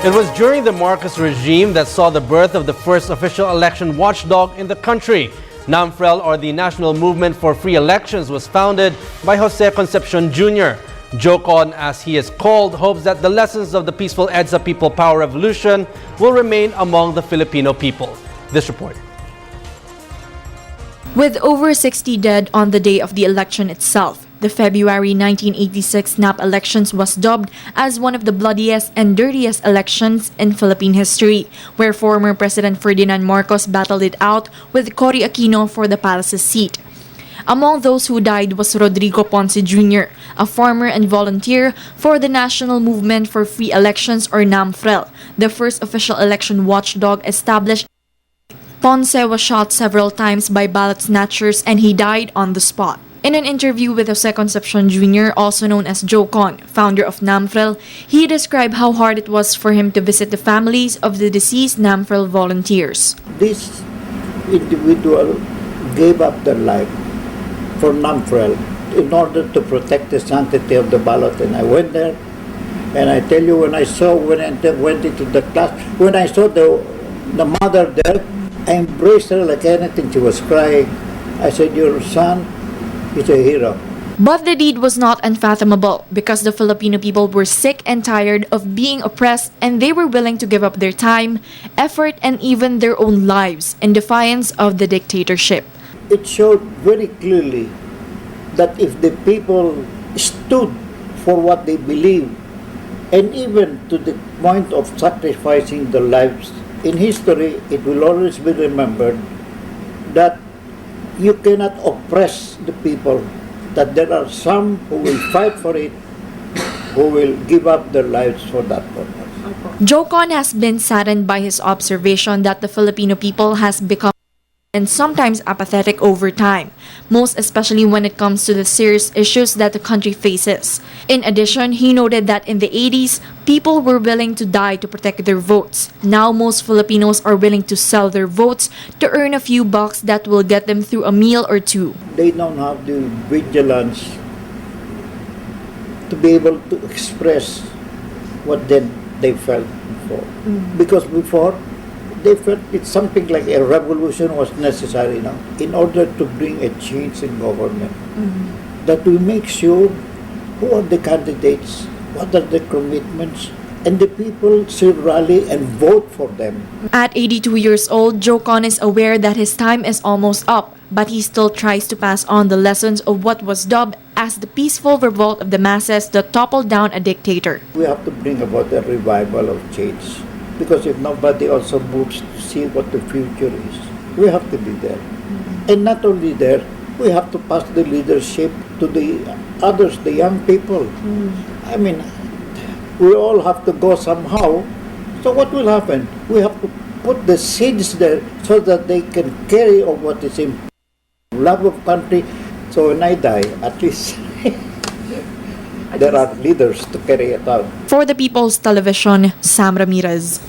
It was during the Marcos regime that saw the birth of the first official election watchdog in the country. NAMFREL, or the National Movement for Free Elections, was founded by Jose Concepcion Jr. Joecon, as he is called, hopes that the lessons of the peaceful EDSA People Power Revolution will remain among the Filipino people. This report. With over 60 dead on the day of the election itself, the February 1986 snap elections was dubbed as one of the bloodiest and dirtiest elections in Philippine history, where former President Ferdinand Marcos battled it out with Cory Aquino for the palace's seat. Among those who died was Rodrigo Ponce Jr., a farmer and volunteer for the National Movement for Free Elections, or NAMFREL, the first official election watchdog established. Ponce was shot several times by ballot snatchers and he died on the spot. In an interview with Jose Concepcion Jr., also known as Joecon, founder of NAMFREL, he described how hard it was for him to visit the families of the deceased NAMFREL volunteers. This individual gave up their life for NAMFREL in order to protect the sanctity of the ballot. And I went there, and I tell you, when I went into the class, when I saw the mother there, I embraced her like anything. She was crying. I said, "Your son is a hero." But the deed was not unfathomable because the Filipino people were sick and tired of being oppressed, and they were willing to give up their time, effort, and even their own lives in defiance of the dictatorship. It showed very clearly that if the people stood for what they believed, and even to the point of sacrificing their lives, in history, it will always be remembered that you cannot oppress the people, that there are some who will fight for it, who will give up their lives for that purpose. Joecon has been saddened by his observation that the Filipino people has become and sometimes apathetic over time, most especially when it comes to the serious issues that the country faces. In addition, he noted that in the 80s, people were willing to die to protect their votes. Now most Filipinos are willing to sell their votes to earn a few bucks that will get them through a meal or two. They don't have the vigilance to be able to express what they felt before. Because before, they felt it's something like a revolution was necessary now in order to bring a change in government. That we make sure who are the candidates, what are the commitments, and the people should rally and vote for them. At 82 years old, Joecon is aware that his time is almost up, but he still tries to pass on the lessons of what was dubbed as the peaceful revolt of the masses that toppled down a dictator. We have to bring about a revival of change. Because if nobody also moves to see what the future is, we have to be there. And not only there, we have to pass the leadership to the others, the young people. I mean, we all have to go somehow. So what will happen? We have to put the seeds there so that they can carry on what is in love of country. So when I die, at least there are leaders to carry it out. For the People's Television, Sam Ramirez.